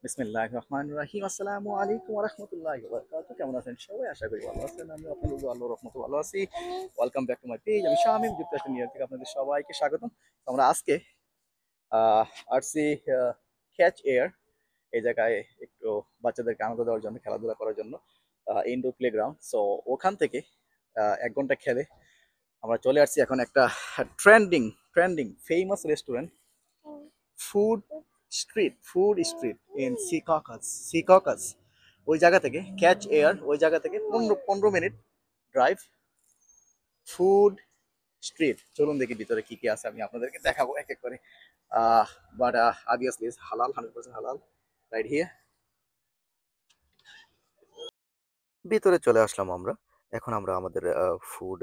বিসমিল্লাহির রহমানির রহিম। আসসালামু আলাইকুম ওয়া রাহমাতুল্লাহি ওয়া বারাকাতুহু। কেমন আছেন সবাই? আশা করি ভালো আছেন। আমি আপনাদের আল্লাহর রহমতে ভালো আছি। Welcome back to my page. আমি শামীম, যুক্তরাষ্ট্র নিউ ইয়র্ক থেকে আপনাদের সবাইকে স্বাগতম। তো আমরা আজকে আসছি ক্যাচ এয়ার, এই জায়গায় একটু বাচ্চাদেরকে আনন্দ দেওয়ার জন্য, খেলাধুলা করার জন্য ইনডোর প্লেগ্রাউন্ড। সো ওখান থেকে 1 ঘন্টা খেলে আমরা চলে আসছি এখন একটা trending trending famous restaurant, food food street in সিককাস। ওই জায়গা থেকে ক্যাচ এয়ার, ওই জায়গা থেকে 15 মিনিট ড্রাইভ, ফুড স্ট্রিট। চলুন দেখি ভিতরে কি কি আছে, আমি আপনাদেরকে দেখাবো এক এক করে। বাট obviously it's halal, 100% হালাল রাইট হিয়ার। ভিতরে চলে আসলাম আমরা। এখন আমরা আমাদের ফুড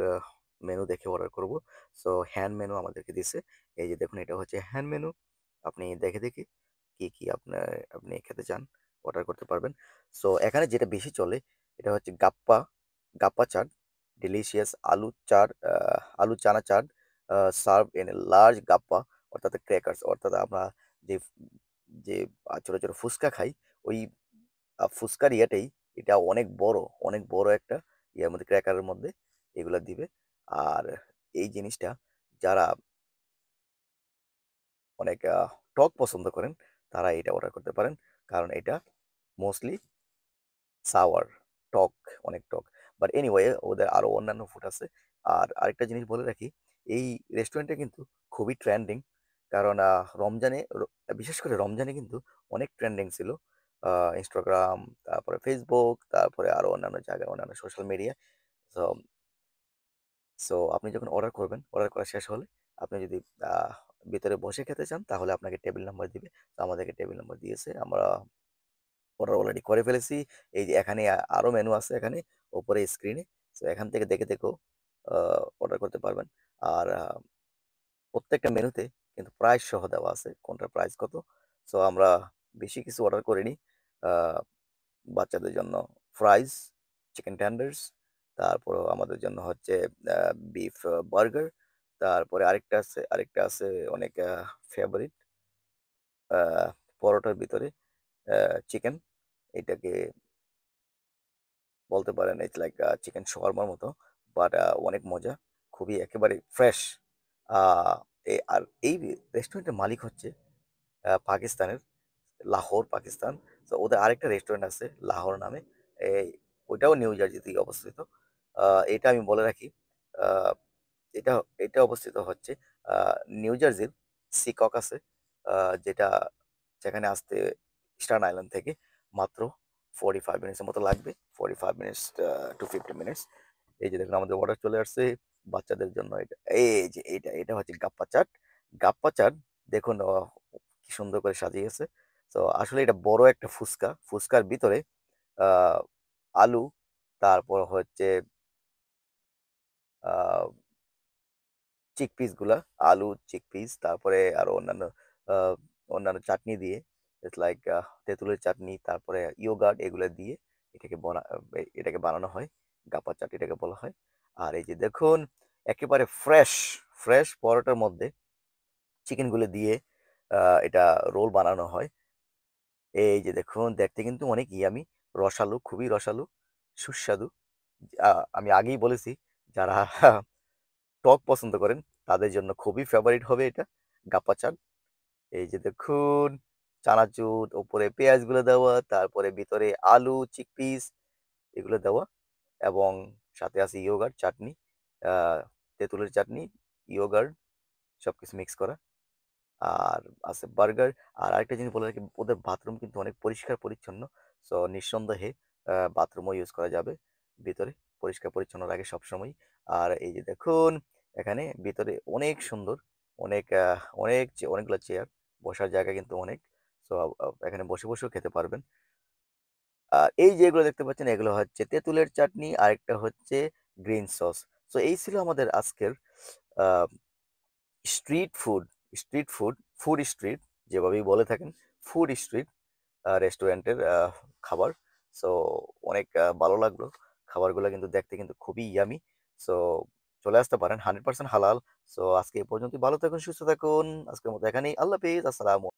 মেনু দেখে অর্ডার করব। সো হ্যান্ড মেনু আমাদেরকে দিছে। এই যে দেখুন, এটা হচ্ছে হ্যান্ড মেনু। আপনি দেখে দেখে কি আপনি খেতে চান অর্ডার করতে পারবেন। সো এখানে যেটা বেশি চলে এটা হচ্ছে গাপ্পা, গাপ্পা chaat, delicious aloo chaat, aloo chana chaat, serve in a large gappa, অর্থাৎ ক্র্যাকার্স, অর্থাৎ আমরা যে যে ছোট ছোট ফুচকা খাই, ওই ফুচকার ইয়েটাই, এটা অনেক বড় একটা ইয়ের মধ্যে, ক্র্যাকারের মধ্যে এগুলা দিবে। আর এই জিনিসটা যারা অনেক টক পছন্দ করেন তারা এটা অর্ডার করতে পারেন, কারণ এটা মোস্টলি সাওয়ার, টক, অনেক টক। বাট এনিওয়ে, ওদের আরো অন্যান্য ফুড আছে। আর আরেকটা জিনিস বলে রাখি, এই রেস্টুরেন্টটা কিন্তু খুবই ট্রেন্ডিং, কারণ বিশেষ করে রমজানে কিন্তু অনেক ট্রেন্ডিং ছিল। ইনস্টাগ্রাম, তারপরে ফেসবুক, তারপরে আরো অন্যান্য জায়গায়, অন্যান্য সোশ্যাল মিডিয়া। সো সো আপনি যখন অর্ডার করবেন, অর্ডার করা শেষ হলে আপনি যদি আহ, ভিতরে বসে খেতে চান, তাহলে আপনাকে টেবিল নাম্বার দিবে। তো আমাদেরকে টেবিল নাম্বার দিয়েছে, আমরা অর্ডার অলরেডি করে ফেলেছি। এই যে এখানে আরো মেনু আছে, এখানে ওপরে স্ক্রিনে। তো এখান থেকে দেখে দেখেও অর্ডার করতে পারবেন। আর প্রত্যেকটা মেনুতে কিন্তু প্রাইস সহ দেওয়া আছে, কোনটার প্রাইস কত। সো আমরা বেশি কিছু অর্ডার করিনি। আহ, বাচ্চাদের জন্য ফ্রাইজ, চিকেন টেন্ডার্স, তারপর আমাদের জন্য হচ্ছে বিফ বার্গার, তারপরে আরেকটা আছে অনেক ফেভারিট, পরোটার ভিতরে চিকেন, এটাকে বলতে পারেন ইটস লাইক চিকেন শওয়ারমার মতো, বাট অনেক মজা, খুবই একেবারে ফ্রেশ। আর এই রেস্টুরেন্টের মালিক হচ্ছে পাকিস্তানের, লাহোর, পাকিস্তান। তো ওদের আরেকটা রেস্টুরেন্ট আছে লাহোর নামে, এই ওইটাও নিউ জার্সিতে অবস্থিত। এটা আমি বলে রাখি, আহ, এটা এটা অবস্থিত হচ্ছে নিউ জার্সির সিককাসে, যেটা যেখানে আসতে ইস্টার্ন আইল্যান্ড থেকে মাত্র 45 মিনিটসের মতো লাগবে, 45 মিনিটস টু 50 মিনিটস। এই যে দেখুন, আমাদের অর্ডার চলে আসছে বাচ্চাদের জন্য। এটা এই যে এটা হচ্ছে গাপ্পা চাট। গাপ্পা চাট দেখুন, কি সুন্দর করে সাজিয়েছে। তো আসলে এটা বড় একটা ফুচকা, ফুচকার ভিতরে আহ আলু, তারপর হচ্ছে আহ চিক গুলা, আলু, চিক পিস, তারপরে আরো আহ, অন্যান্য চাটনি দিয়ে, লাইক তেঁতুলের চাটনি, তারপরে ইয়োগার্ট, এগুলো দিয়ে এটাকে বানানো হয়, গাপা চাট এটাকে বলা হয়। আর এই যে দেখুন, একেবারে ফ্রেশ ফ্রেশ পরোটার মধ্যে চিকেন গুলো দিয়ে এটা রোল বানানো হয়। এই যে দেখুন, দেখতে কিন্তু অনেক ইয়ামি, রসালো, খুবই রসালো, সুস্বাদু। আমি আগেই বলেছি, যারা টক পছন্দ করেন তাদের জন্য খুবই ফেভারিট হবে এটা, গাপ্পা চাট। এই যে দেখুন, চানাচুর, ওপরে পেঁয়াজ গুলো দেওয়া, তারপরে ভিতরে আলু, চিকপিস এগুলো দেওয়া, এবং সাথে আছে ইয়োগার্ট, চাটনি, আহ তেঁতুলের চাটনি, ইয়োগার্ট, সবকিছু মিক্স করা। আর আছে বার্গার। আর আরেকটা জিনিস বলে রাখি, ওদের বাথরুম কিন্তু অনেক পরিষ্কার পরিচ্ছন্ন। সো নিঃসন্দেহে বাথরুমও ইউজ করা যাবে ভিতরে, পরিষ্কার পরিচ্ছন্ন রাখে সবসময়। আর এই যে দেখুন, এখানে ভিতরে অনেক সুন্দর, অনেকগুলো চেয়ার, বসার জায়গা কিন্তু অনেক। সো এখানে বসে বসেও খেতে পারবেন। আর এই যেগুলো দেখতে পাচ্ছেন, এগুলো হচ্ছে তেঁতুলের চাটনি, আরেকটা হচ্ছে গ্রিন সস। সো এই ছিল আমাদের আজকের street food, street food, food street, যেভাবেই বলে থাকেন, ফুড স্ট্রিট রেস্টুরেন্টের খাবার। সো অনেক ভালো লাগলো, খাবারগুলো কিন্তু দেখতে কিন্তু খুবই ইয়ামি। সো চলে আসতে পারেন, 100% হালাল। সো আজকে এই পর্যন্ত, ভালো থাকুন, সুস্থ থাকুন, আজকের মতো এখানেই, আল্লাহ হাফিজ, আসসালাম।